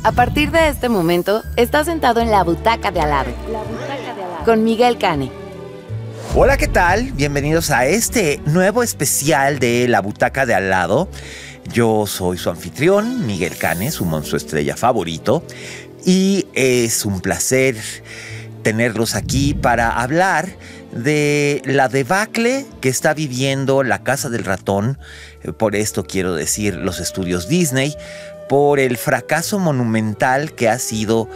A partir de este momento, estás sentado en la butaca de al lado. Con Miguel Cane. Hola, ¿qué tal? Bienvenidos a este nuevo especial de La Butaca de Al Lado. Yo soy su anfitrión, Miguel Cane, su monstruo estrella favorito. Y es un placer tenerlos aquí para hablar de la debacle que está viviendo la Casa del Ratón. Por esto quiero decir los estudios Disney, por el fracaso monumental que ha sido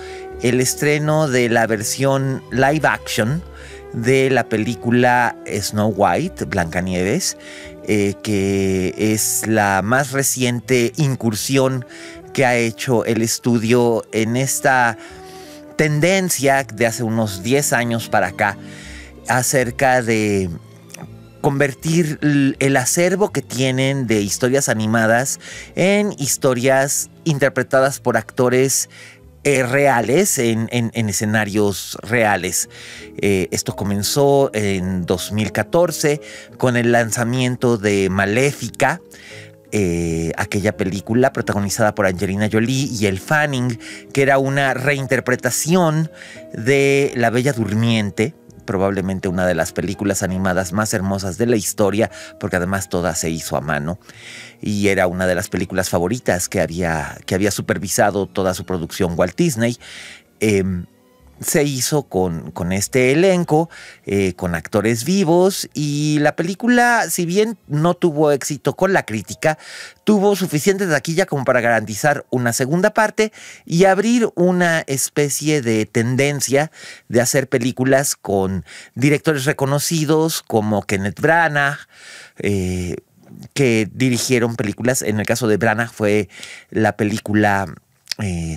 el estreno de la versión live action de la película Snow White, Blancanieves, que es la más reciente incursión que ha hecho el estudio en esta tendencia de hace unos 10 años para acá acerca de convertir el acervo que tienen de historias animadas en historias interpretadas por actores reales, en escenarios reales. Esto comenzó en 2014 con el lanzamiento de Maléfica, aquella película protagonizada por Angelina Jolie y Elle Fanning, que era una reinterpretación de La Bella Durmiente, probablemente una de las películas animadas más hermosas de la historia, porque además toda se hizo a mano, y era una de las películas favoritas que había supervisado toda su producción Walt Disney. Se hizo con este elenco, con actores vivos, y la película, si bien no tuvo éxito con la crítica, tuvo suficiente taquilla como para garantizar una segunda parte y abrir una especie de tendencia de hacer películas con directores reconocidos como Kenneth Branagh, que dirigieron películas. En el caso de Branagh fue la película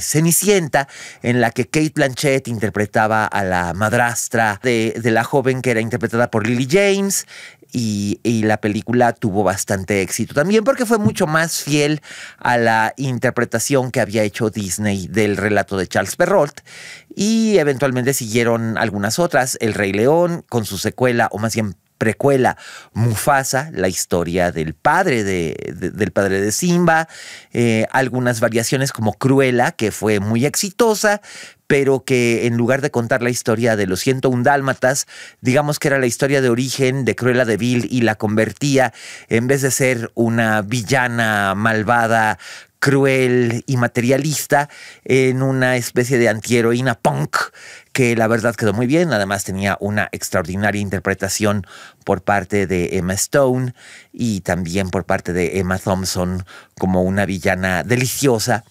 Cenicienta, en la que Cate Blanchett interpretaba a la madrastra de la joven que era interpretada por Lily James, y la película tuvo bastante éxito también porque fue mucho más fiel a la interpretación que había hecho Disney del relato de Charles Perrault, y eventualmente siguieron algunas otras. El Rey León, con su secuela, o más bien precuela, Mufasa, la historia del padre del padre de Simba, algunas variaciones como Cruella, que fue muy exitosa, pero que en lugar de contar la historia de los 101 dálmatas, digamos que era la historia de origen de Cruella de Vil, y la convertía, en vez de ser una villana malvada, cruel y materialista, en una especie de antiheroína punk, que la verdad quedó muy bien. Además tenía una extraordinaria interpretación por parte de Emma Stone y también por parte de Emma Thompson como una villana deliciosa.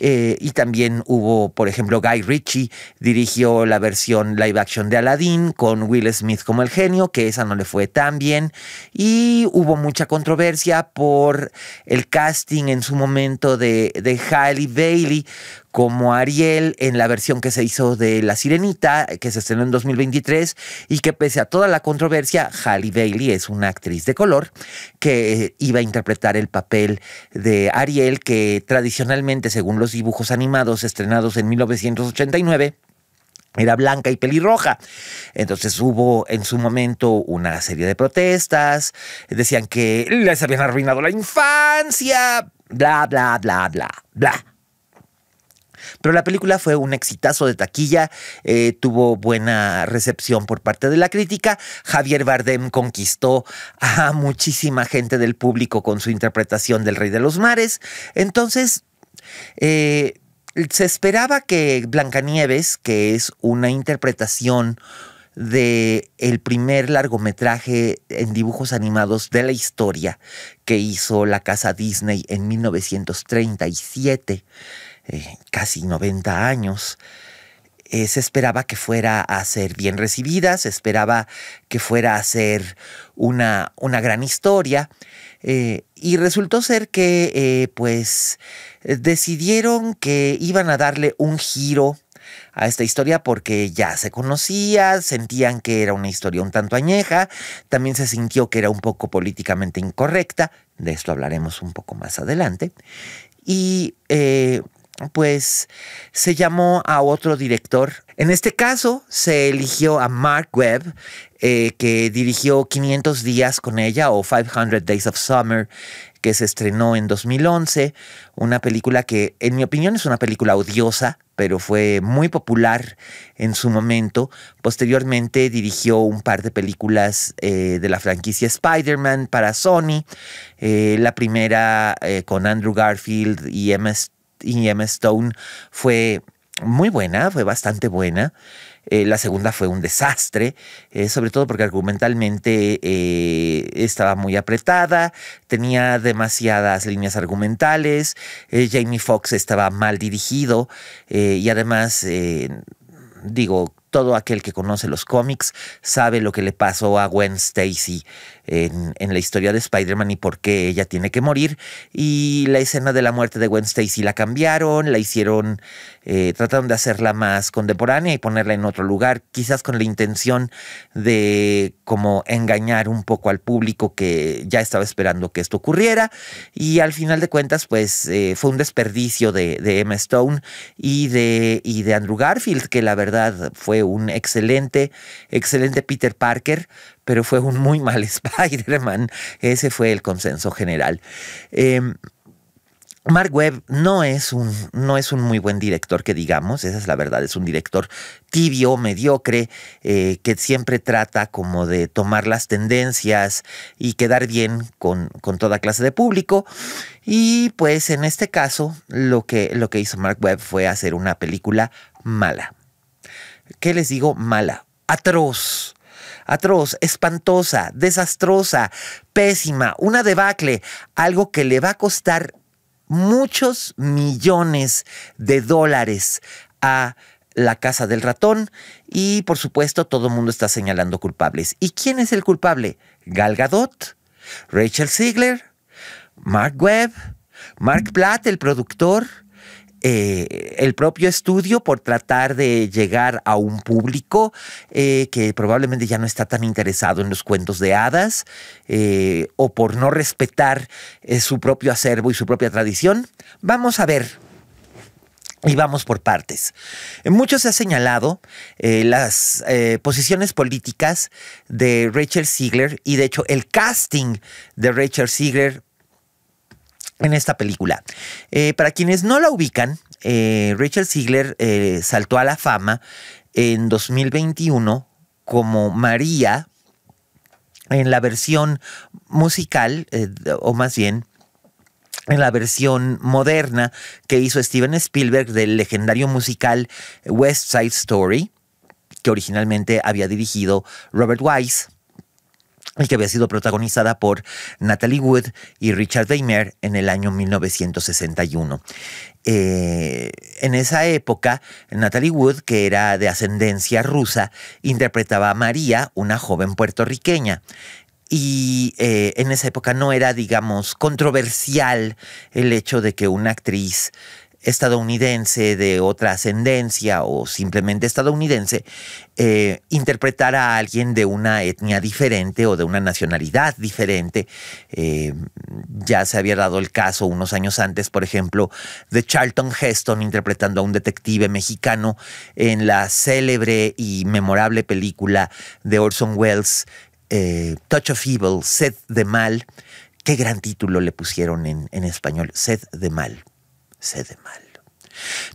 Y también hubo, por ejemplo, Guy Ritchie dirigió la versión live action de Aladdin con Will Smith como el genio, que esa no le fue tan bien, y hubo mucha controversia por el casting en su momento de Halle Bailey como Ariel en la versión que se hizo de La Sirenita, que se estrenó en 2023, y que pese a toda la controversia, Halle Bailey es una actriz de color que iba a interpretar el papel de Ariel, que tradicionalmente, según los dibujos animados estrenados en 1989, era blanca y pelirroja. Entonces hubo en su momento una serie de protestas, decían que les habían arruinado la infancia, bla, bla, bla, bla, bla. Pero la película fue un exitazo de taquilla, tuvo buena recepción por parte de la crítica. Javier Bardem conquistó a muchísima gente del público con su interpretación del Rey de los Mares. Entonces, se esperaba que Blancanieves, que es una interpretación de el primer largometraje en dibujos animados de la historia que hizo la casa Disney en 1937, casi 90 años, se esperaba que fuera a ser bien recibida, se esperaba que fuera a ser una gran historia, y resultó ser que decidieron que iban a darle un giro a esta historia porque ya se conocía, sentían que era una historia un tanto añeja, también se sintió que era un poco políticamente incorrecta, de esto hablaremos un poco más adelante, y pues se llamó a otro director. En este caso se eligió a Mark Webb, que dirigió 500 días con ella o 500 Days of Summer, que se estrenó en 2011, una película que en mi opinión es una película odiosa, pero fue muy popular en su momento. Posteriormente dirigió un par de películas de la franquicia Spider-Man para Sony. La primera con Andrew Garfield y Emma Stone fue muy buena, fue bastante buena. La segunda fue un desastre, sobre todo porque argumentalmente estaba muy apretada, tenía demasiadas líneas argumentales, Jamie Foxx estaba mal dirigido y además, todo aquel que conoce los cómics sabe lo que le pasó a Gwen Stacy en la historia de Spider-Man y por qué ella tiene que morir. Y la escena de la muerte de Gwen Stacy la cambiaron, la hicieron, trataron de hacerla más contemporánea y ponerla en otro lugar, quizás con la intención de como engañar un poco al público que ya estaba esperando que esto ocurriera. Y al final de cuentas, pues fue un desperdicio de Emma Stone y de Andrew Garfield, que la verdad fue un excelente Peter Parker, pero fue un muy mal Spider-Man. Ese fue el consenso general. Mark Webb no es un muy buen director, que digamos, esa es la verdad. Es un director tibio, mediocre, que siempre trata como de tomar las tendencias y quedar bien con toda clase de público. Y pues en este caso lo que hizo Mark Webb fue hacer una película mala. ¿Qué les digo? Mala. Atroz, espantosa, desastrosa, pésima, una debacle, algo que le va a costar muchos millones de dólares a La Casa del Ratón y, por supuesto, todo el mundo está señalando culpables. ¿Y quién es el culpable? Gal Gadot, Rachel Ziegler, Mark Webb, Mark Platt, el productor, el propio estudio, por tratar de llegar a un público que probablemente ya no está tan interesado en los cuentos de hadas, o por no respetar su propio acervo y su propia tradición. Vamos a ver. Y vamos por partes. Mucho se ha señalado las posiciones políticas de Rachel Ziegler y de hecho el casting de Rachel Ziegler en esta película. Para quienes no la ubican, Rachel Ziegler saltó a la fama en 2021 como María en la versión musical, o más bien en la versión moderna que hizo Steven Spielberg del legendario musical West Side Story, que originalmente había dirigido Robert Wise y que había sido protagonizada por Natalie Wood y Richard Weimer en el año 1961. En esa época, Natalie Wood, que era de ascendencia rusa, interpretaba a María, una joven puertorriqueña. Y en esa época no era, digamos, controversial el hecho de que una actriz estadounidense de otra ascendencia o simplemente estadounidense interpretara a alguien de una etnia diferente o de una nacionalidad diferente. Ya se había dado el caso unos años antes, por ejemplo, de Charlton Heston interpretando a un detective mexicano en la célebre y memorable película de Orson Welles, Touch of Evil, Sed de Mal. Qué gran título le pusieron en español, Sed de Mal. Sed de Mal.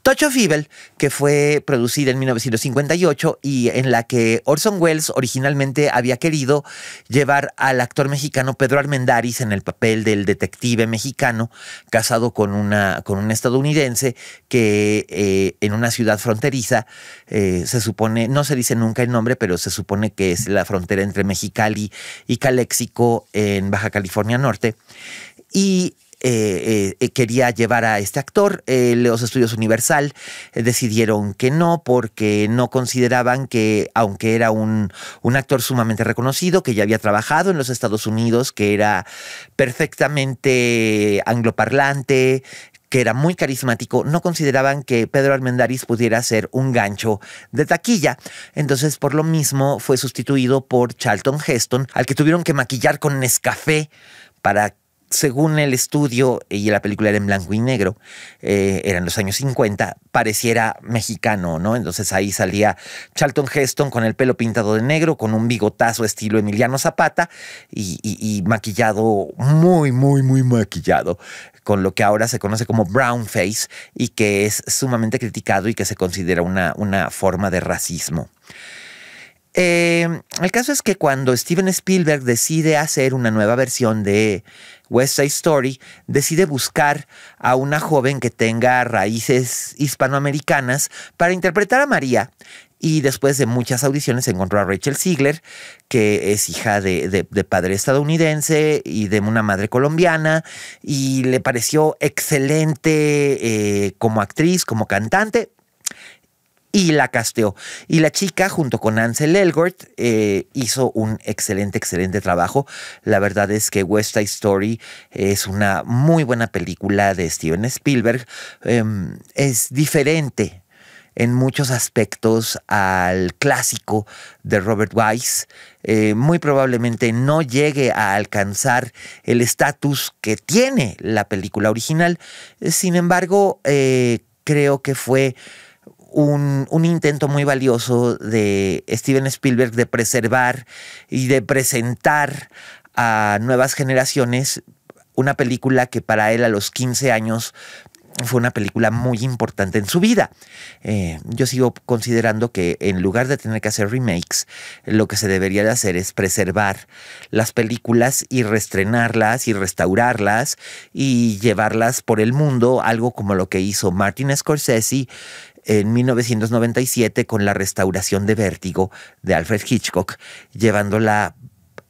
Touch of Evil, que fue producida en 1958 y en la que Orson Welles originalmente había querido llevar al actor mexicano Pedro Armendáriz en el papel del detective mexicano casado con un estadounidense que en una ciudad fronteriza, se supone, no se dice nunca el nombre, pero se supone que es la frontera entre Mexicali y Calexico en Baja California Norte, y quería llevar a este actor. Los estudios Universal decidieron que no, porque no consideraban que, aunque era un actor sumamente reconocido, que ya había trabajado en los Estados Unidos, que era perfectamente angloparlante, que era muy carismático, no consideraban que Pedro Armendáriz pudiera ser un gancho de taquilla. Entonces, por lo mismo, fue sustituido por Charlton Heston, al que tuvieron que maquillar con Nescafé para según el estudio, y la película era en blanco y negro, eran los años 50, pareciera mexicano, ¿no? Entonces ahí salía Charlton Heston con el pelo pintado de negro, con un bigotazo estilo Emiliano Zapata y maquillado, muy, muy, muy maquillado, con lo que ahora se conoce como brown face y que es sumamente criticado y que se considera una forma de racismo. El caso es que cuando Steven Spielberg decide hacer una nueva versión de West Side Story, decide buscar a una joven que tenga raíces hispanoamericanas para interpretar a María. Y después de muchas audiciones encontró a Rachel Ziegler, que es hija de padre estadounidense y de una madre colombiana, y le pareció excelente como actriz, como cantante, y la casteó. Y la chica, junto con Ansel Elgort, hizo un excelente, excelente trabajo. La verdad es que West Side Story es una muy buena película de Steven Spielberg. Es diferente en muchos aspectos al clásico de Robert Wise. Muy probablemente no llegue a alcanzar el estatus que tiene la película original. Sin embargo, creo que fue un intento muy valioso de Steven Spielberg de preservar y de presentar a nuevas generaciones una película que para él a los 15 años fue una película muy importante en su vida. Yo sigo considerando que en lugar de tener que hacer remakes, lo que se debería de hacer es preservar las películas y reestrenarlas y restaurarlas y llevarlas por el mundo, algo como lo que hizo Martin Scorsese en 1997 con la restauración de Vértigo de Alfred Hitchcock, llevándola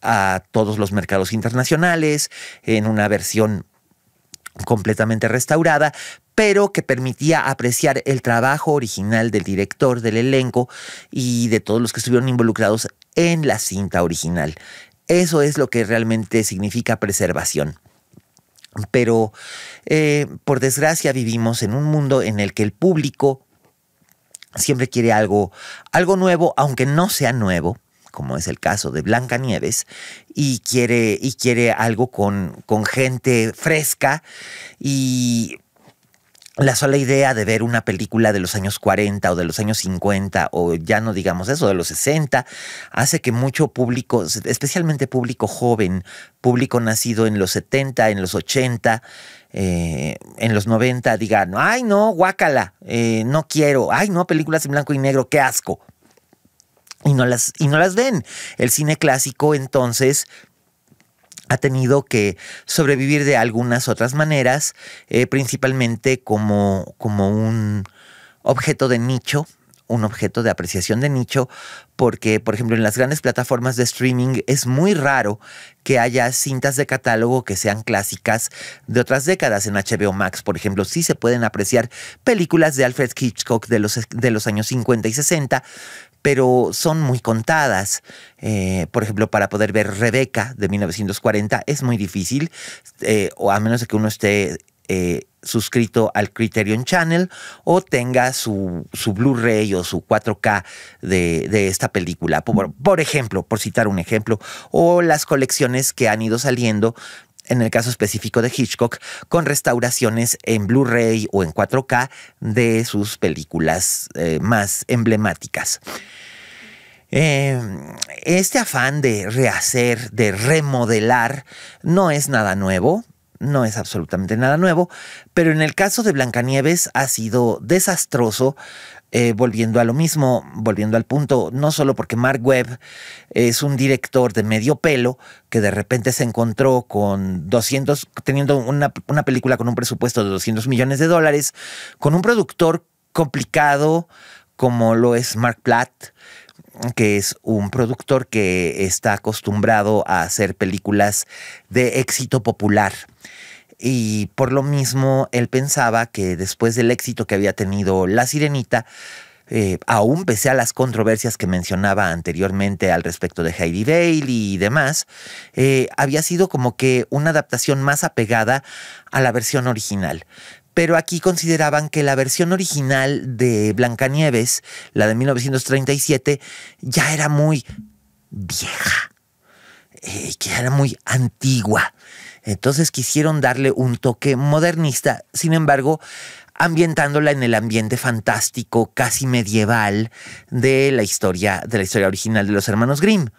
a todos los mercados internacionales en una versión completamente restaurada, pero que permitía apreciar el trabajo original del director, del elenco y de todos los que estuvieron involucrados en la cinta original. Eso es lo que realmente significa preservación. Pero, por desgracia, vivimos en un mundo en el que el público siempre quiere algo nuevo, aunque no sea nuevo, como es el caso de Blancanieves, y quiere algo con gente fresca, y la sola idea de ver una película de los años 40 o de los años 50, o ya no digamos eso, de los 60, hace que mucho público, especialmente público joven, público nacido en los 70, en los 80, en los 90, digan, ay no, guácala, no quiero, ay no, películas en blanco y negro, qué asco. Y no las ven. El cine clásico, entonces, ha tenido que sobrevivir de algunas otras maneras, principalmente como un objeto de nicho, un objeto de apreciación de nicho, porque, por ejemplo, en las grandes plataformas de streaming es muy raro que haya cintas de catálogo que sean clásicas de otras décadas. En HBO Max, por ejemplo, sí se pueden apreciar películas de Alfred Hitchcock de los años 50 y 60, pero son muy contadas. Por ejemplo, para poder ver Rebeca de 1940 es muy difícil, o a menos de que uno esté suscrito al Criterion Channel o tenga su Blu-ray o su 4K de esta película. Por ejemplo, por citar un ejemplo, o las colecciones que han ido saliendo, en el caso específico de Hitchcock, con restauraciones en Blu-ray o en 4K de sus películas más emblemáticas. Este afán de rehacer, de remodelar, no es nada nuevo. No es absolutamente nada nuevo, pero en el caso de Blancanieves ha sido desastroso, volviendo a lo mismo, volviendo al punto, no solo porque Mark Webb es un director de medio pelo que de repente se encontró con teniendo una película con un presupuesto de $200 millones, con un productor complicado como lo es Mark Platt, que es un productor que está acostumbrado a hacer películas de éxito popular. Y por lo mismo, él pensaba que después del éxito que había tenido La Sirenita, aún pese a las controversias que mencionaba anteriormente al respecto de Heidi Bailey y demás, había sido como que una adaptación más apegada a la versión original. Pero aquí consideraban que la versión original de Blancanieves, la de 1937, ya era muy vieja, que era muy antigua. Entonces quisieron darle un toque modernista, sin embargo, ambientándola en el ambiente fantástico, casi medieval de la historia original de los hermanos Grimm.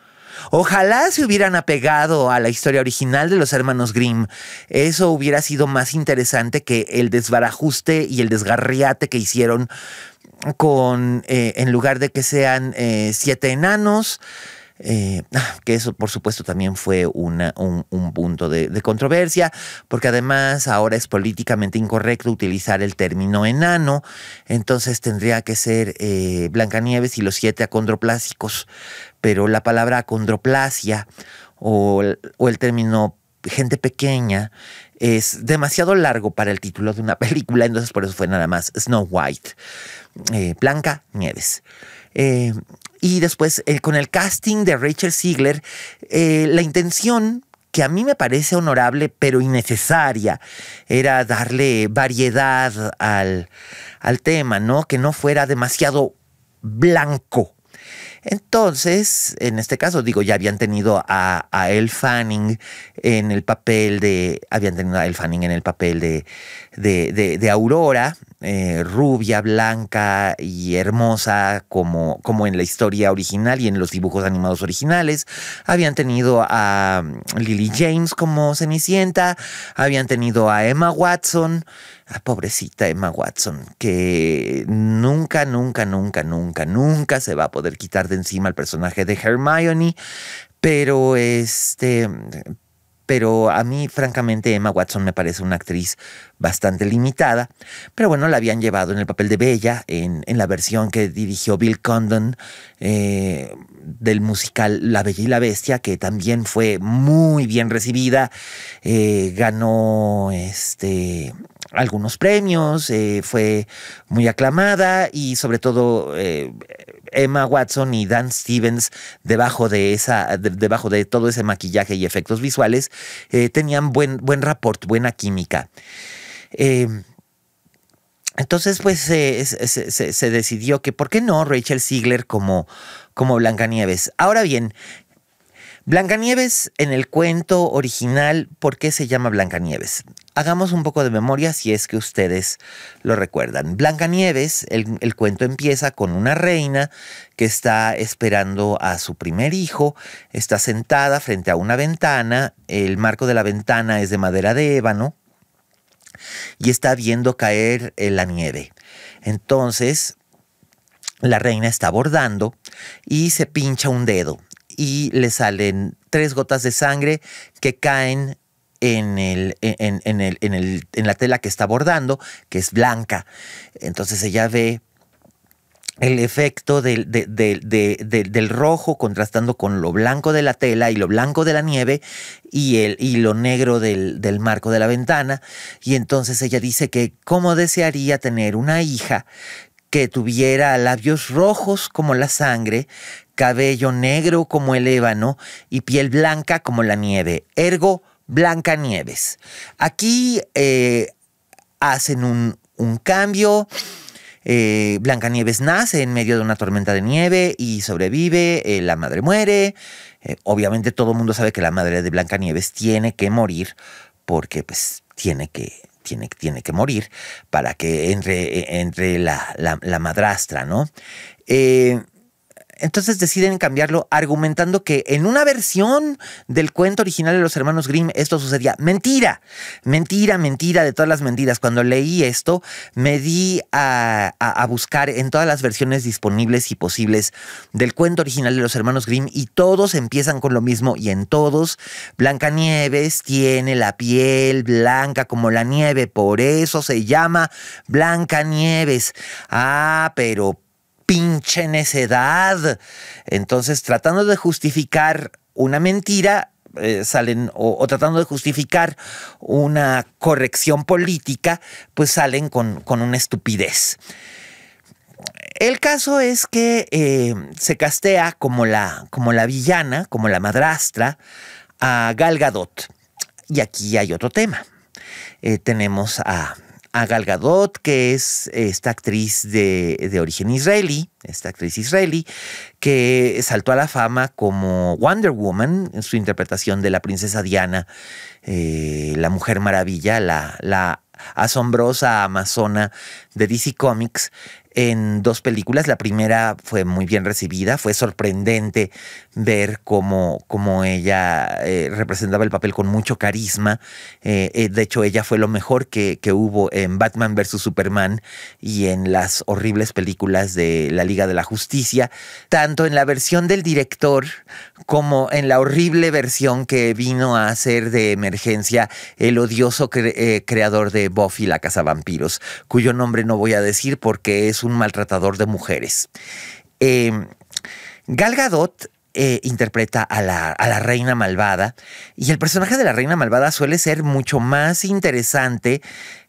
Ojalá se hubieran apegado a la historia original de los hermanos Grimm. Eso hubiera sido más interesante que el desbarajuste y el desgarriate que hicieron en lugar de que sean 7 enanos. Que eso por supuesto también fue un punto de controversia, porque además ahora es políticamente incorrecto utilizar el término enano, entonces tendría que ser Blancanieves y los 7 acondroplásicos, pero la palabra acondroplasia o el término gente pequeña es demasiado largo para el título de una película, entonces por eso fue nada más Snow White, Blancanieves. Y después, con el casting de Rachel Ziegler, la intención, que a mí me parece honorable pero innecesaria, era darle variedad al tema, ¿no? Que no fuera demasiado blanco. Entonces, en este caso, ya habían tenido a Elle Fanning en el papel de Aurora, rubia, blanca y hermosa como en la historia original y en los dibujos animados originales. Habían tenido a Lily James como Cenicienta, habían tenido a Emma Watson, pobrecita Emma Watson, que nunca se va a poder quitar de encima el personaje de Hermione, pero a mí, francamente, Emma Watson me parece una actriz bastante limitada. Pero bueno, la habían llevado en el papel de Bella, en la versión que dirigió Bill Condon del musical La Bella y la Bestia, que también fue muy bien recibida. Ganó algunos premios, fue muy aclamada y sobre todo Emma Watson y Dan Stevens, debajo de todo ese maquillaje y efectos visuales, tenían buen rapport, buena química. Entonces, pues se decidió que, ¿por qué no Rachel Ziegler como Blancanieves? Ahora bien, Blancanieves en el cuento original, ¿por qué se llama Blancanieves? Hagamos un poco de memoria si es que ustedes lo recuerdan. Blancanieves, el cuento empieza con una reina que está esperando a su primer hijo, está sentada frente a una ventana, el marco de la ventana es de madera de ébano y está viendo caer la nieve. Entonces, la reina está bordando y se pincha un dedo y le salen 3 gotas de sangre que caen en la tela que está bordando, que es blanca. Entonces ella ve el efecto del rojo contrastando con lo blanco de la tela y lo blanco de la nieve y lo negro del marco de la ventana. Y entonces ella dice que cómo desearía tener una hija que tuviera labios rojos como la sangre, cabello negro como el ébano y piel blanca como la nieve. Ergo, Blancanieves. Aquí hacen un cambio. Blancanieves nace en medio de una tormenta de nieve y sobrevive. La madre muere. Obviamente todo el mundo sabe que la madre de Blancanieves tiene que morir porque pues tiene que morir para que entre la madrastra, ¿no? Entonces deciden cambiarlo argumentando que en una versión del cuento original de los hermanos Grimm esto sucedía. Mentira de todas las mentiras. Cuando leí esto me di a buscar en todas las versiones disponibles y posibles del cuento original de los hermanos Grimm y todos empiezan con lo mismo y en todos Blancanieves tiene la piel blanca como la nieve, por eso se llama Blancanieves. Pero pinche necedad. Entonces, tratando de justificar una mentira, salen, o tratando de justificar una corrección política, pues salen con una estupidez. El caso es que se castea como la villana, como la madrastra, a Gal Gadot. Y aquí hay otro tema. Tenemos a a Gal Gadot, que es esta actriz de origen israelí, esta actriz israelí, que saltó a la fama como Wonder Woman en su interpretación de la princesa Diana, la Mujer Maravilla, la asombrosa amazona de DC Comics, en 2 películas. La primera fue muy bien recibida, fue sorprendente ver cómo ella representaba el papel con mucho carisma. De hecho, ella fue lo mejor que hubo en Batman vs. Superman y en las horribles películas de la Liga de la Justicia, tanto en la versión del director como en la horrible versión que vino a hacer de emergencia el odioso creador de Buffy la Cazavampiros, cuyo nombre no voy a decir porque es un maltratador de mujeres. Gal Gadot interpreta a la reina malvada, y el personaje de la reina malvada suele ser mucho más interesante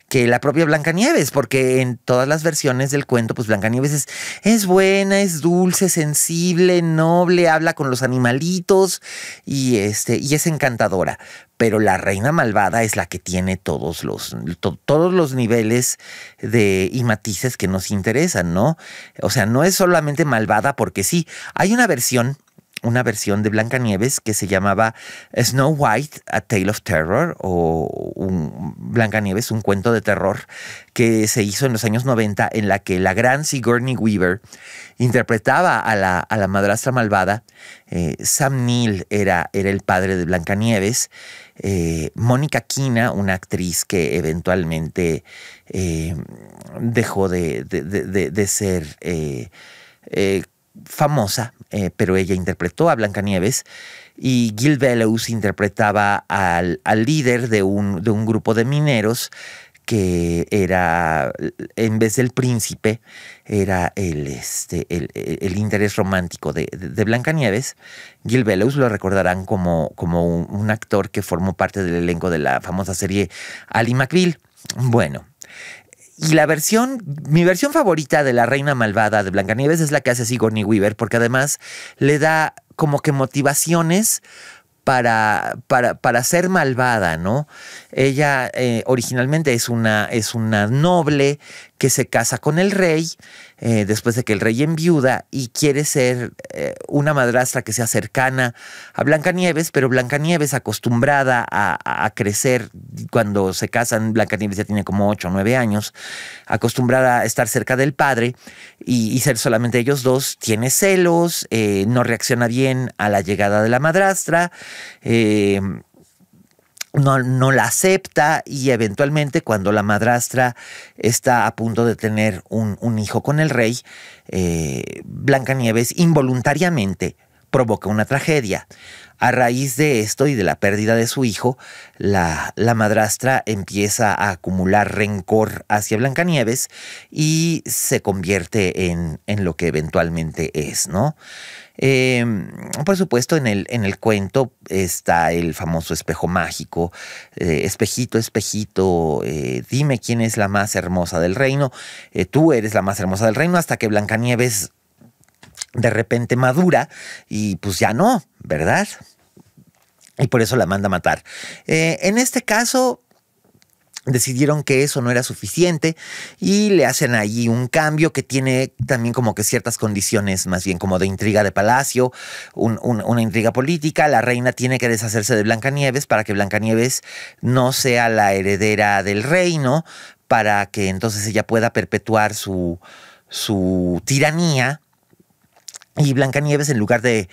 que la propia Blancanieves, porque en todas las versiones del cuento, pues Blancanieves es buena, es dulce, sensible, noble, habla con los animalitos y es encantadora. Pero la reina malvada es la que tiene todos los niveles y matices que nos interesan, ¿no? O sea, no es solamente malvada porque sí. Hay una versión de Blancanieves que se llamaba Snow White, A Tale of Terror, o Blancanieves, un cuento de terror, que se hizo en los años 90, en la que la gran Sigourney Weaver interpretaba a la madrastra malvada. Sam Neill era el padre de Blancanieves. Mónica Quina, una actriz que eventualmente dejó de ser famosa, pero ella interpretó a Blancanieves, y Gil Bellows interpretaba al líder de un grupo de mineros que era, en vez del príncipe, era el interés romántico de Blancanieves. Gil Bellows lo recordarán como un actor que formó parte del elenco de la famosa serie Ally McBeal. Bueno, y mi versión favorita de la reina malvada de Blancanieves es la que hace Sigourney Weaver, porque además le da como que motivaciones para ser malvada, ¿no? Ella originalmente es una noble que se casa con el rey después de que el rey enviuda, y quiere ser una madrastra que sea cercana a Blancanieves, pero Blancanieves, acostumbrada a crecer cuando se casan, Blancanieves ya tiene como 8 o 9 años, acostumbrada a estar cerca del padre y ser solamente ellos dos, tiene celos, no reacciona bien a la llegada de la madrastra, no la acepta, y eventualmente, cuando la madrastra está a punto de tener un hijo con el rey, Blancanieves involuntariamente provoca una tragedia. A raíz de esto y de la pérdida de su hijo, la madrastra empieza a acumular rencor hacia Blancanieves y se convierte en lo que eventualmente es, ¿no? Por supuesto, en el cuento está el famoso espejo mágico. Espejito, espejito, dime quién es la más hermosa del reino. Tú eres la más hermosa del reino, hasta que Blancanieves de repente madura y pues ya no, ¿verdad? Y por eso la manda a matar. En este caso, decidieron que eso no era suficiente y le hacen ahí un cambio que tiene también como que ciertas condiciones, más bien como de intriga de palacio, una intriga política. La reina tiene que deshacerse de Blancanieves para que Blancanieves no sea la heredera del reino, para que entonces ella pueda perpetuar su tiranía. Y Blancanieves, en lugar de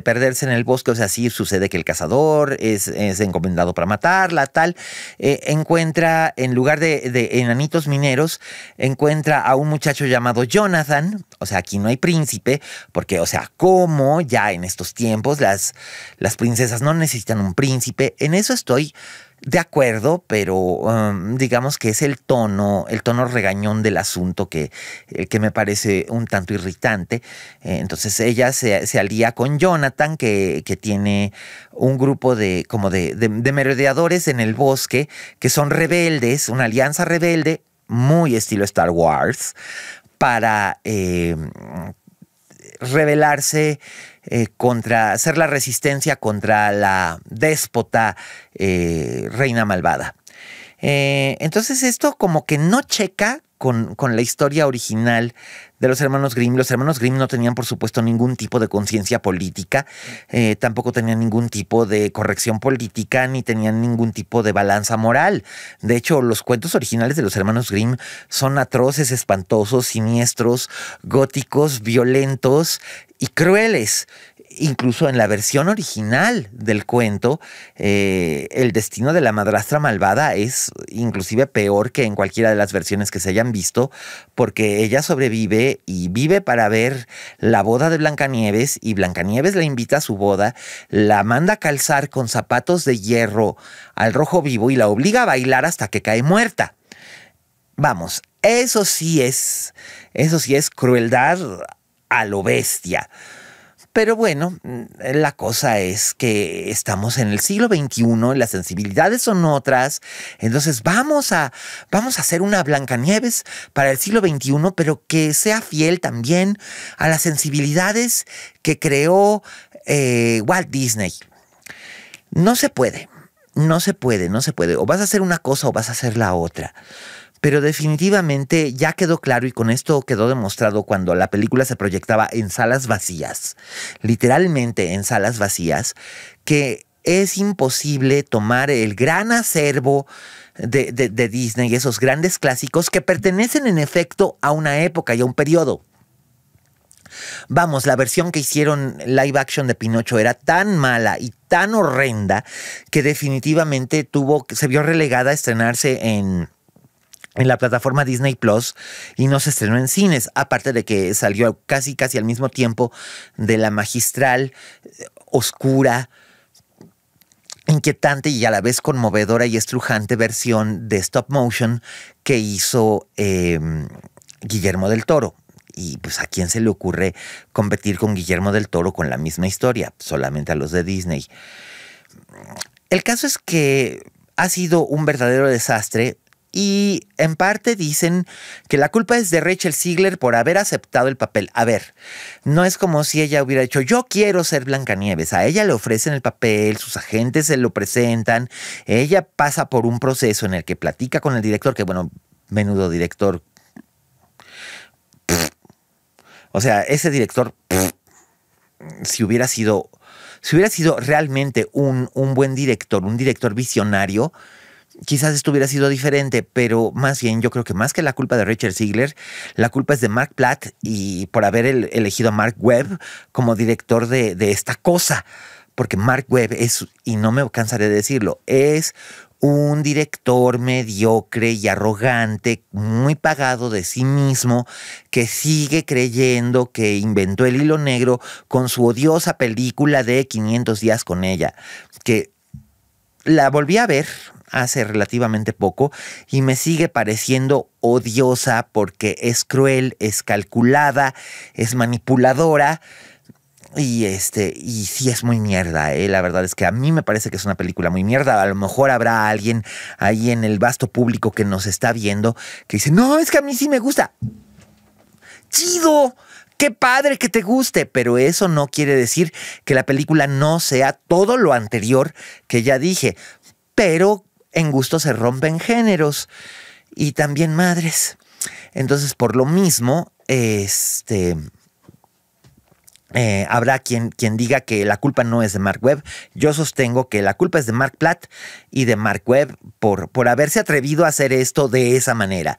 perderse en el bosque, o sea, sí sucede que el cazador es encomendado para matarla, tal, encuentra, en lugar de enanitos mineros, encuentra a un muchacho llamado Jonathan. O sea, aquí no hay príncipe, porque, o sea, ¿cómo ya en estos tiempos las princesas no necesitan un príncipe? En eso estoy de acuerdo, pero digamos que es el tono regañón del asunto que me parece un tanto irritante. Entonces ella se alía con Jonathan, que tiene un grupo de merodeadores en el bosque, que son rebeldes, una alianza rebelde, muy estilo Star Wars, para rebelarse hacer la resistencia contra la déspota reina malvada. Entonces esto como que no checa con la historia original de los hermanos Grimm. Los hermanos Grimm no tenían, por supuesto, ningún tipo de conciencia política, tampoco tenían ningún tipo de corrección política, ni tenían ningún tipo de balanza moral. De hecho, los cuentos originales de los hermanos Grimm son atroces, espantosos, siniestros, góticos, violentos y crueles. Incluso en la versión original del cuento, el destino de la madrastra malvada es inclusive peor que en cualquiera de las versiones que se hayan visto, porque ella sobrevive y vive para ver la boda de Blancanieves, y Blancanieves la invita a su boda, la manda a calzar con zapatos de hierro al rojo vivo y la obliga a bailar hasta que cae muerta. Vamos, eso sí es crueldad a lo bestia. Pero bueno, la cosa es que estamos en el siglo XXI, las sensibilidades son otras, entonces vamos a hacer una Blancanieves para el siglo XXI, pero que sea fiel también a las sensibilidades que creó Walt Disney. No se puede. O vas a hacer una cosa o vas a hacer la otra. Pero definitivamente ya quedó claro, y con esto quedó demostrado cuando la película se proyectaba en salas vacías, literalmente en salas vacías, que es imposible tomar el gran acervo de Disney, esos grandes clásicos que pertenecen en efecto a una época y a un periodo. Vamos, la versión que hicieron live action de Pinocho era tan mala y tan horrenda que definitivamente se vio relegada a estrenarse en la plataforma Disney Plus y no se estrenó en cines, aparte de que salió casi al mismo tiempo de la magistral, oscura, inquietante y a la vez conmovedora y estrujante versión de stop motion que hizo Guillermo del Toro. Y pues a quién se le ocurre competir con Guillermo del Toro con la misma historia, solamente a los de Disney. El caso es que ha sido un verdadero desastre. Y en parte dicen que la culpa es de Rachel Zegler por haber aceptado el papel. A ver, no es como si ella hubiera dicho, yo quiero ser Blancanieves. A ella le ofrecen el papel, sus agentes se lo presentan. Ella pasa por un proceso en el que platica con el director, que bueno, menudo director. O sea, ese director, si hubiera sido realmente un buen director, un director visionario, quizás esto hubiera sido diferente, pero más bien yo creo que más que la culpa de Rachel Zegler, la culpa es de Mark Platt y por haber elegido a Mark Webb como director de esta cosa. Porque Mark Webb es, y no me cansaré de decirlo, es un director mediocre y arrogante, muy pagado de sí mismo, que sigue creyendo que inventó el hilo negro con su odiosa película de 500 días con ella, que la volví a ver hace relativamente poco y me sigue pareciendo odiosa porque es cruel, es calculada, es manipuladora y sí es muy mierda, La verdad es que a mí me parece que es una película muy mierda. A lo mejor habrá alguien ahí en el vasto público que nos está viendo que dice, no, es que a mí sí me gusta. ¡Chido! ¡Qué padre que te guste! Pero eso no quiere decir que la película no sea todo lo anterior que ya dije. Pero en gusto se rompen géneros y también madres. Entonces, por lo mismo, habrá quien diga que la culpa no es de Mark Webb. Yo sostengo que la culpa es de Mark Platt y de Mark Webb por haberse atrevido a hacer esto de esa manera.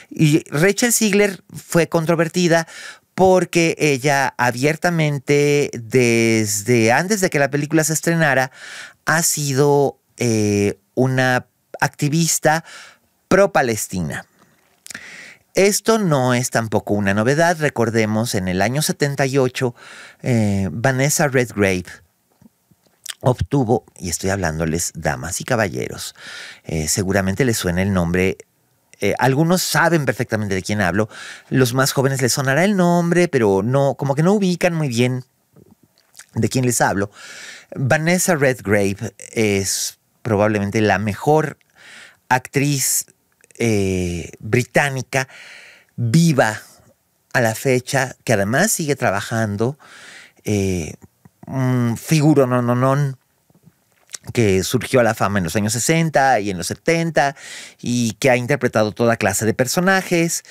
Y Rachel Zegler fue controvertida porque ella abiertamente, desde antes de que la película se estrenara, ha sido una activista pro-Palestina. Esto no es tampoco una novedad. Recordemos, en el año 78, Vanessa Redgrave obtuvo, y estoy hablándoles, damas y caballeros, seguramente les suena el nombre. Algunos saben perfectamente de quién hablo. Los más jóvenes les sonará el nombre, pero no, como que no ubican muy bien de quién les hablo. Vanessa Redgrave es probablemente la mejor actriz británica viva a la fecha, que además sigue trabajando, un figuronononón que surgió a la fama en los años 60 y en los 70 y que ha interpretado toda clase de personajes.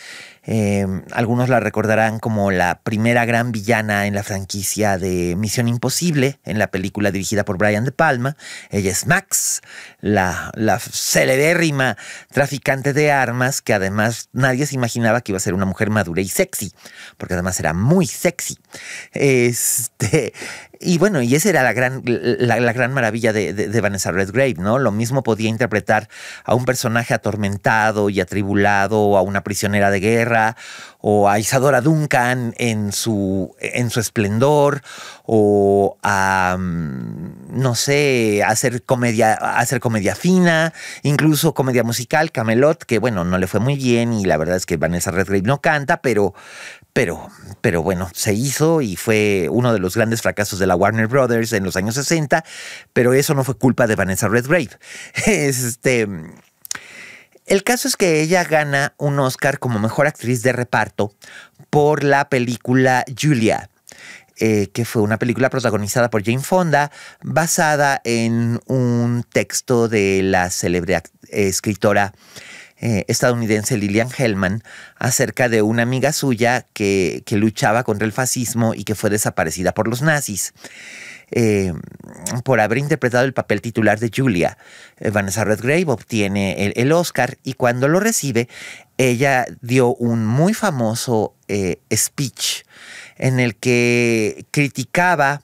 Algunos la recordarán como la primera gran villana en la franquicia de Misión Imposible, en la película dirigida por Brian De Palma. Ella es Max, la celebérrima traficante de armas, que además nadie se imaginaba que iba a ser una mujer madura y sexy, porque además era muy sexy. Y bueno, y esa era la gran maravilla de Vanessa Redgrave, ¿no? Lo mismo podía interpretar a un personaje atormentado y atribulado, o a una prisionera de guerra, o a Isadora Duncan en su esplendor, o a, no sé, hacer comedia fina, incluso comedia musical, Camelot, que bueno, no le fue muy bien, y la verdad es que Vanessa Redgrave no canta, pero bueno, se hizo y fue uno de los grandes fracasos de la Warner Brothers en los años 60, pero eso no fue culpa de Vanessa Redgrave. El caso es que ella gana un Oscar como mejor actriz de reparto por la película Julia, que fue una película protagonizada por Jane Fonda, basada en un texto de la célebre escritora estadounidense Lillian Hellman, acerca de una amiga suya que luchaba contra el fascismo y que fue desaparecida por los nazis. Por haber interpretado el papel titular de Julia, Vanessa Redgrave obtiene el Oscar, y cuando lo recibe, ella dio un muy famoso speech en el que criticaba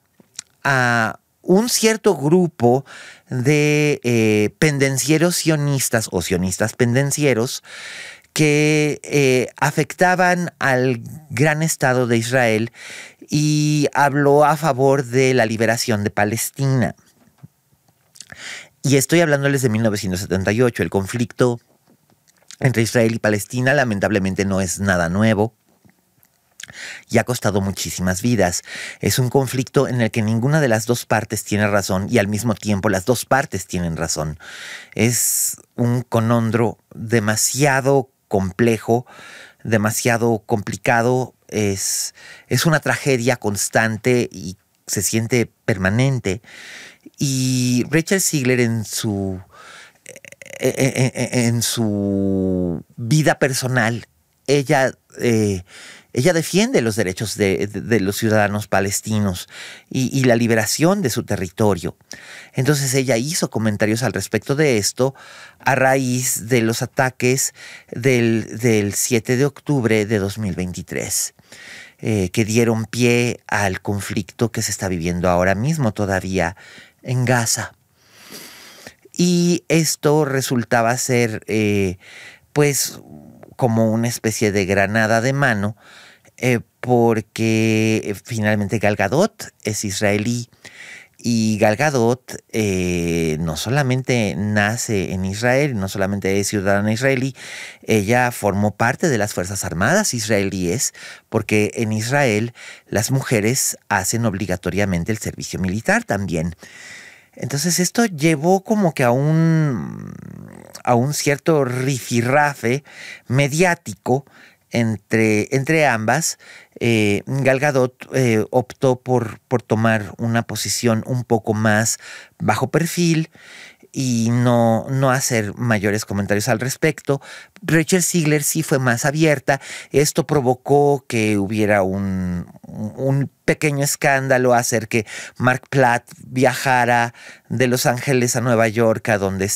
a un cierto grupo de pendencieros sionistas o sionistas pendencieros que afectaban al gran Estado de Israel, y habló a favor de la liberación de Palestina. Y estoy hablándoles de 1978. El conflicto entre Israel y Palestina lamentablemente no es nada nuevo y ha costado muchísimas vidas. Es un conflicto en el que ninguna de las dos partes tiene razón, y al mismo tiempo las dos partes tienen razón. Es un conondro demasiado complejo, demasiado complicado. Es una tragedia constante y se siente permanente. Y Rachel Ziegler en su vida personal, ella defiende los derechos de los ciudadanos palestinos y la liberación de su territorio. Entonces ella hizo comentarios al respecto de esto a raíz de los ataques del 7 de octubre de 2023, que dieron pie al conflicto que se está viviendo ahora mismo todavía en Gaza. Y esto resultaba ser, pues, como una especie de granada de mano, porque finalmente Gal Gadot es israelí, y Gal Gadot no solamente nace en Israel, no solamente es ciudadana israelí, ella formó parte de las Fuerzas Armadas israelíes, porque en Israel las mujeres hacen obligatoriamente el servicio militar también. Entonces esto llevó como que a un cierto rifirrafe mediático entre ambas. Gal Gadot optó por tomar una posición un poco más bajo perfil y no hacer mayores comentarios al respecto. Rachel Ziegler sí fue más abierta. Esto provocó que hubiera un pequeño escándalo, hacer que Mark Platt viajara de Los Ángeles a Nueva York, a donde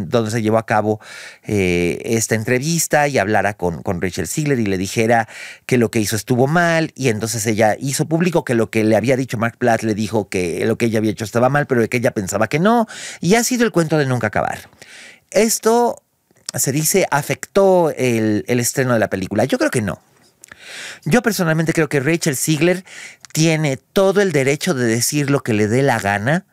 donde se llevó a cabo esta entrevista, y hablara con Rachel Ziegler y le dijera que lo que hizo estuvo mal. Y entonces ella hizo público que lo que le había dicho Mark Platt, le dijo que lo que ella había hecho estaba mal, pero que ella pensaba que no. Y ha sido el cuento de nunca acabar. Esto, se dice, afectó el estreno de la película. Yo creo que no. Yo personalmente creo que Rachel Ziegler tiene todo el derecho de decir lo que le dé la gana,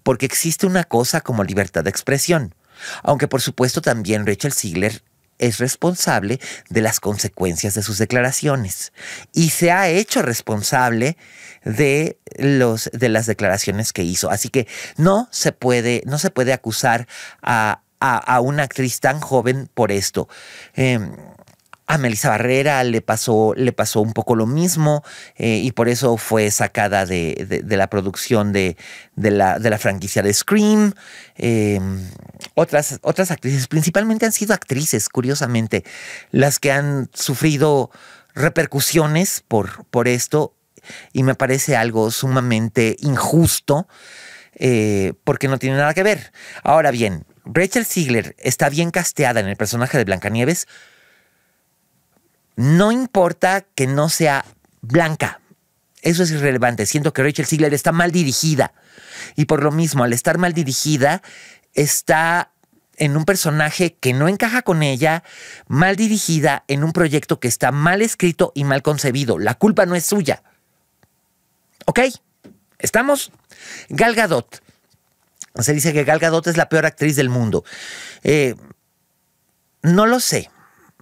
porque existe una cosa como libertad de expresión. Aunque por supuesto también Rachel Ziegler es responsable de las consecuencias de sus declaraciones, y se ha hecho responsable de las declaraciones que hizo. Así que no se puede a una actriz tan joven por esto. A Melissa Barrera le pasó un poco lo mismo, y por eso fue sacada de la producción de la franquicia de Scream. Otras actrices, principalmente han sido actrices, curiosamente, las que han sufrido repercusiones por esto, y me parece algo sumamente injusto, porque no tiene nada que ver. Ahora bien, Rachel Zegler está bien casteada en el personaje de Blancanieves. No importa que no sea blanca. Eso es irrelevante. Siento que Rachel Zegler está mal dirigida. Y por lo mismo, al estar mal dirigida, está en un personaje que no encaja con ella, mal dirigida, en un proyecto que está mal escrito y mal concebido. La culpa no es suya. ¿Ok? ¿Estamos? Gal Gadot. Se dice que Gal Gadot es la peor actriz del mundo. No lo sé.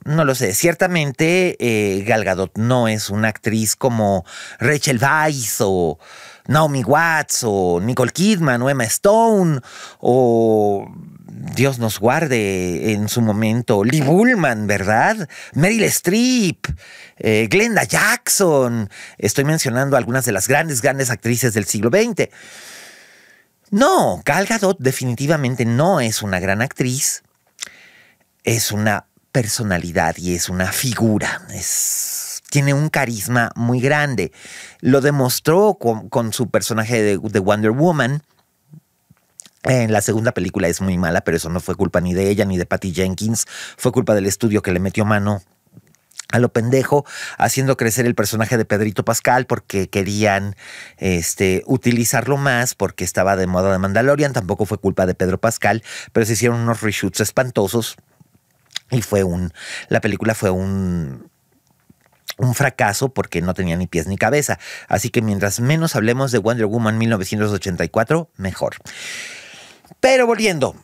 No lo sé. Ciertamente Gal Gadot no es una actriz como Rachel Weisz o Naomi Watts o Nicole Kidman o Emma Stone o, Dios nos guarde, en su momento Lee Bullman, ¿verdad? Meryl Streep, Glenda Jackson. Estoy mencionando algunas de las grandes actrices del siglo XX. No, Gal Gadot definitivamente no es una gran actriz. Es una personalidad y es una figura. Tiene un carisma muy grande. Lo demostró con su personaje de Wonder Woman. En la segunda película es muy mala, pero eso no fue culpa ni de ella ni de Patty Jenkins. Fue culpa del estudio que le metió mano a lo pendejo, haciendo crecer el personaje de Pedrito Pascal porque querían utilizarlo más porque estaba de moda de Mandalorian. Tampoco fue culpa de Pedro Pascal, pero se hicieron unos reshoots espantosos y la película fue un fracaso porque no tenía ni pies ni cabeza. Así que mientras menos hablemos de Wonder Woman 1984, mejor. Pero volviendo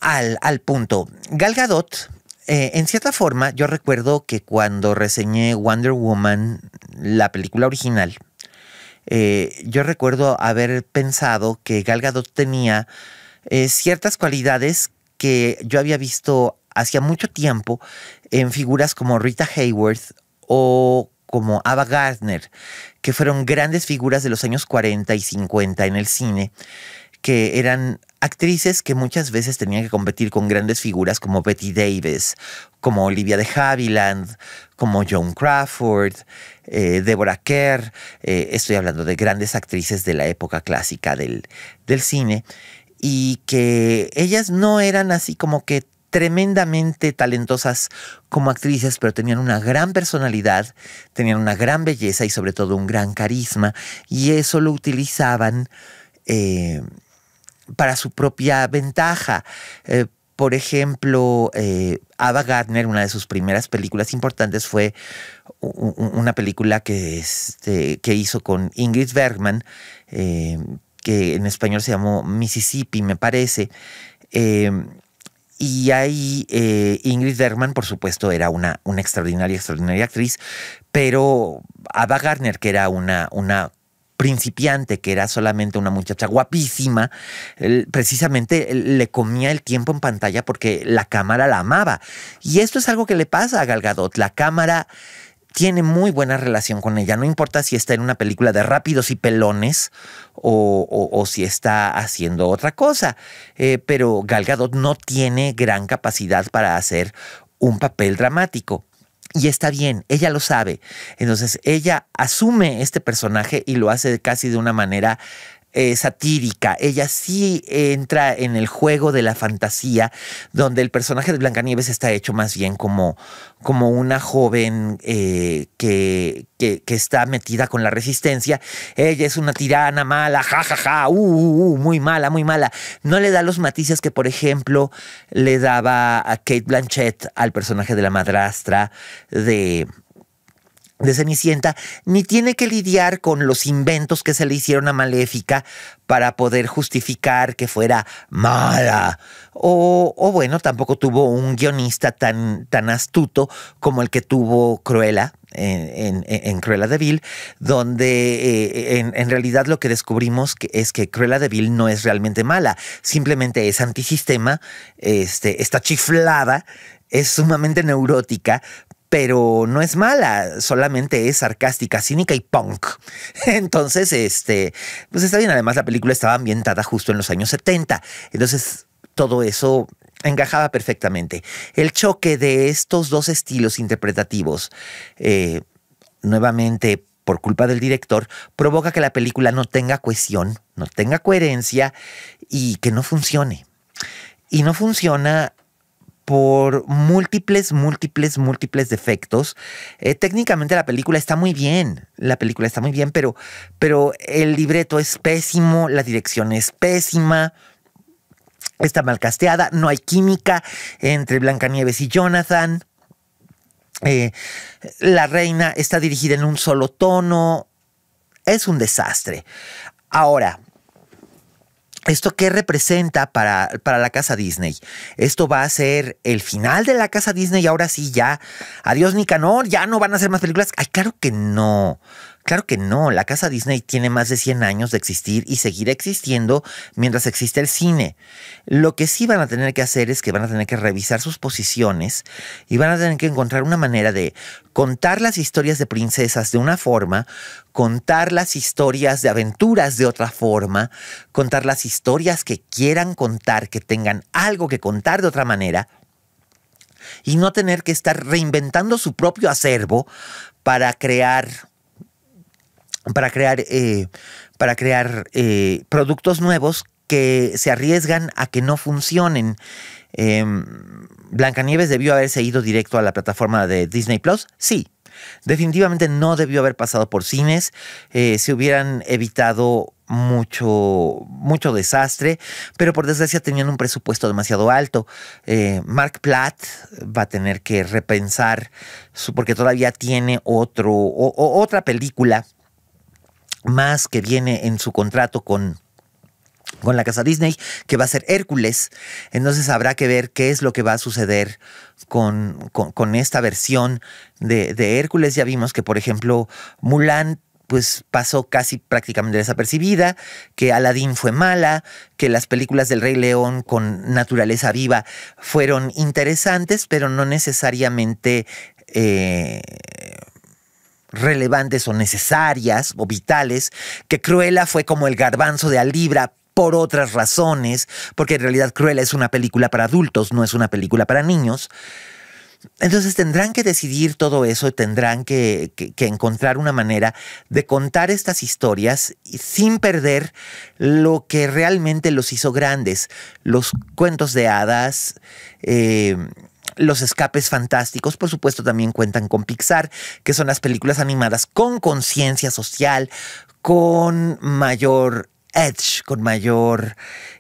al punto, Gal Gadot, en cierta forma, yo recuerdo que cuando reseñé Wonder Woman, la película original, yo recuerdo haber pensado que Gal Gadot tenía ciertas cualidades que yo había visto hacía mucho tiempo en figuras como Rita Hayworth o como Ava Gardner, que fueron grandes figuras de los años 40 y 50 en el cine, que eran actrices que muchas veces tenían que competir con grandes figuras como Bette Davis, como Olivia de Havilland, como Joan Crawford, Deborah Kerr. Estoy hablando de grandes actrices de la época clásica del cine, y que ellas no eran así como que tremendamente talentosas como actrices, pero tenían una gran personalidad, tenían una gran belleza y sobre todo un gran carisma, y eso lo utilizaban para su propia ventaja. Por ejemplo, Ava Gardner, una de sus primeras películas importantes fue una película que hizo con Ingrid Bergman, que en español se llamó Mississippi, me parece. Y ahí Ingrid Bergman, por supuesto, era una extraordinaria actriz, pero Ava Gardner, que era una principiante, que era solamente una muchacha guapísima, precisamente le comía el tiempo en pantalla porque la cámara la amaba. Y esto es algo que le pasa a Gal Gadot. La cámara tiene muy buena relación con ella. No importa si está en una película de rápidos y pelones o si está haciendo otra cosa. Pero Gal Gadot no tiene gran capacidad para hacer un papel dramático. Y está bien, ella lo sabe. Entonces ella asume este personaje y lo hace casi de una manera satírica. Ella sí entra en el juego de la fantasía, donde el personaje de Blancanieves está hecho más bien como una joven que está metida con la resistencia. Ella es una tirana mala, muy mala, muy mala. No le da los matices que, por ejemplo, le daba a Cate Blanchett al personaje de la madrastra de Cenicienta, ni tiene que lidiar con los inventos que se le hicieron a Maléfica para poder justificar que fuera mala. O bueno, tampoco tuvo un guionista tan astuto como el que tuvo Cruella en Cruella de Vil, donde en realidad lo que descubrimos es que Cruella de Vil no es realmente mala, simplemente es antisistema, está chiflada, es sumamente neurótica, pero no es mala, solamente es sarcástica, cínica y punk. Entonces, pues está bien. Además, la película estaba ambientada justo en los años 70. Entonces, todo eso encajaba perfectamente. El choque de estos dos estilos interpretativos, nuevamente por culpa del director, provoca que la película no tenga cohesión, no tenga coherencia y que no funcione. Y no funciona por múltiples defectos. Técnicamente la película está muy bien. Pero el libreto es pésimo, la dirección es pésima, está mal casteada, no hay química entre Blancanieves y Jonathan. La reina está dirigida en un solo tono. Es un desastre. Ahora, ¿esto qué representa para la casa Disney? ¿Esto va a ser el final de la casa Disney? Ahora sí, ya, adiós Nicanor, ya no van a hacer más películas. Ay, claro que no. Claro que no. La casa Disney tiene más de 100 años de existir y seguirá existiendo mientras existe el cine. Lo que sí van a tener que hacer es que van a tener que revisar sus posiciones y van a tener que encontrar una manera de contar las historias de princesas de una forma, contar las historias de aventuras de otra forma, contar las historias que quieran contar, que tengan algo que contar de otra manera, y no tener que estar reinventando su propio acervo para crear productos nuevos que se arriesgan a que no funcionen. ¿Blancanieves debió haberse ido directo a la plataforma de Disney Plus? Sí. Definitivamente no debió haber pasado por cines. Se hubieran evitado mucho desastre, pero por desgracia tenían un presupuesto demasiado alto. Mark Platt va a tener que repensar porque todavía tiene otra película más que viene en su contrato con la casa Disney, que va a ser Hércules. Entonces habrá que ver qué es lo que va a suceder con esta versión de Hércules. Ya vimos que, por ejemplo, Mulan pues pasó casi prácticamente desapercibida, que Aladdin fue mala, que las películas del Rey León con naturaleza viva fueron interesantes, pero no necesariamente relevantes o necesarias o vitales, que Cruella fue como el garbanzo de Alibra por otras razones, porque en realidad Cruella es una película para adultos, no es una película para niños. Entonces tendrán que decidir todo eso, tendrán que encontrar una manera de contar estas historias sin perder lo que realmente los hizo grandes, los cuentos de hadas, los escapes fantásticos. Por supuesto también cuentan con Pixar, que son las películas animadas con conciencia social, con mayor edge, con mayor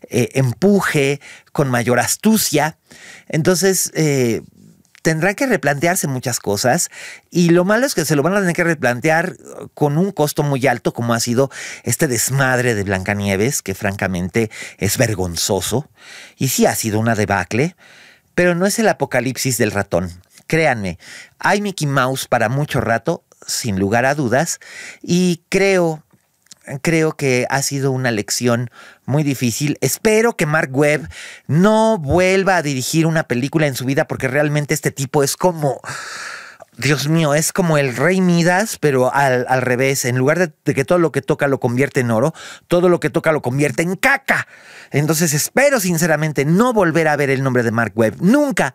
empuje, con mayor astucia. Entonces tendrá que replantearse muchas cosas, y lo malo es que se lo van a tener que replantear con un costo muy alto, como ha sido este desmadre de Blancanieves, que francamente es vergonzoso y sí ha sido una debacle. Pero no es el apocalipsis del ratón. Créanme, hay Mickey Mouse para mucho rato, sin lugar a dudas, y creo que ha sido una lección muy difícil. Espero que Mark Webb no vuelva a dirigir una película en su vida, porque realmente este tipo es como... Dios mío, es como el rey Midas, pero al revés. En lugar de que todo lo que toca lo convierte en oro, todo lo que toca lo convierte en caca. Entonces espero sinceramente no volver a ver el nombre de Mark Webb. Nunca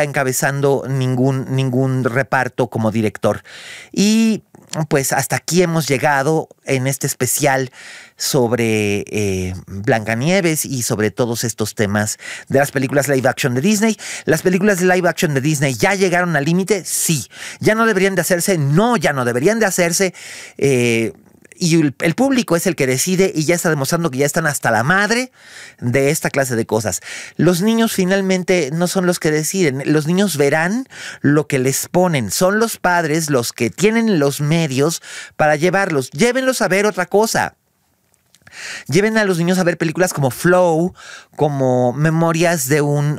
encabezando ningún reparto como director. Y pues hasta aquí hemos llegado en este especial sobre Blancanieves y sobre todos estos temas de las películas live action de Disney. ¿Las películas de live action de Disney ya llegaron al límite? Sí. ¿Ya no deberían de hacerse? No, ya no deberían de hacerse. Y el público es el que decide, y ya está demostrando que ya están hasta la madre de esta clase de cosas. Los niños finalmente no son los que deciden. Los niños verán lo que les ponen. Son los padres los que tienen los medios para llevarlos. Llévenlos a ver otra cosa. Lleven a los niños a ver películas como Flow, como Memorias de un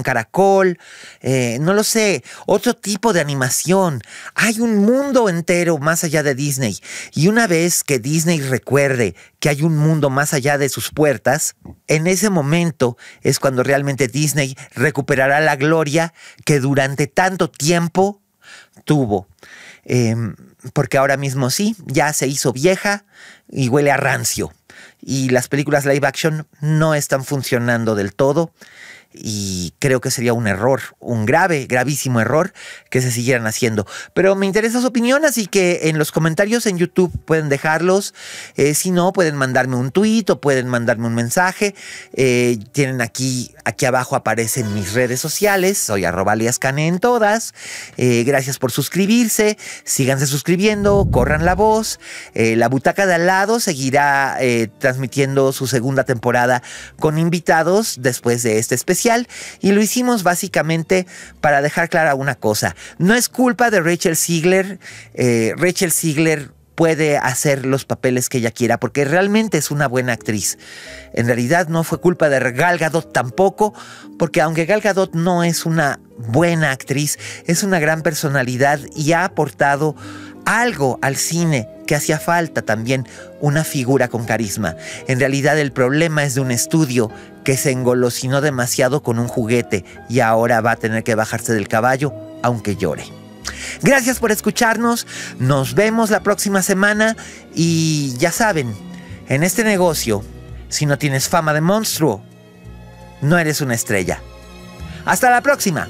caracol, no lo sé, otro tipo de animación. Hay un mundo entero más allá de Disney. Y una vez que Disney recuerde que hay un mundo más allá de sus puertas, en ese momento es cuando realmente Disney recuperará la gloria que durante tanto tiempo tuvo. Porque ahora mismo sí, ya se hizo vieja y huele a rancio. Y las películas live action no están funcionando del todo. Y creo que sería un error, un gravísimo error que se siguieran haciendo. Pero me interesa su opinión, así que en los comentarios en YouTube pueden dejarlos. Si no, pueden mandarme un tweet o pueden mandarme un mensaje. Tienen aquí abajo aparecen mis redes sociales. Soy @aliascane en todas. Gracias por suscribirse. Síganse suscribiendo, corran la voz. La Butaca de Al Lado seguirá transmitiendo su segunda temporada con invitados después de este especial. Y lo hicimos básicamente para dejar clara una cosa. No es culpa de Rachel Ziegler. Rachel Ziegler puede hacer los papeles que ella quiera porque realmente es una buena actriz. En realidad no fue culpa de Gal Gadot tampoco, porque aunque Gal Gadot no es una buena actriz, es una gran personalidad y ha aportado algo al cine que hacía falta también, una figura con carisma. En realidad el problema es de un estudio que se engolosinó demasiado con un juguete y ahora va a tener que bajarse del caballo aunque llore. Gracias por escucharnos, nos vemos la próxima semana y ya saben, en este negocio, si no tienes fama de monstruo, no eres una estrella. ¡Hasta la próxima!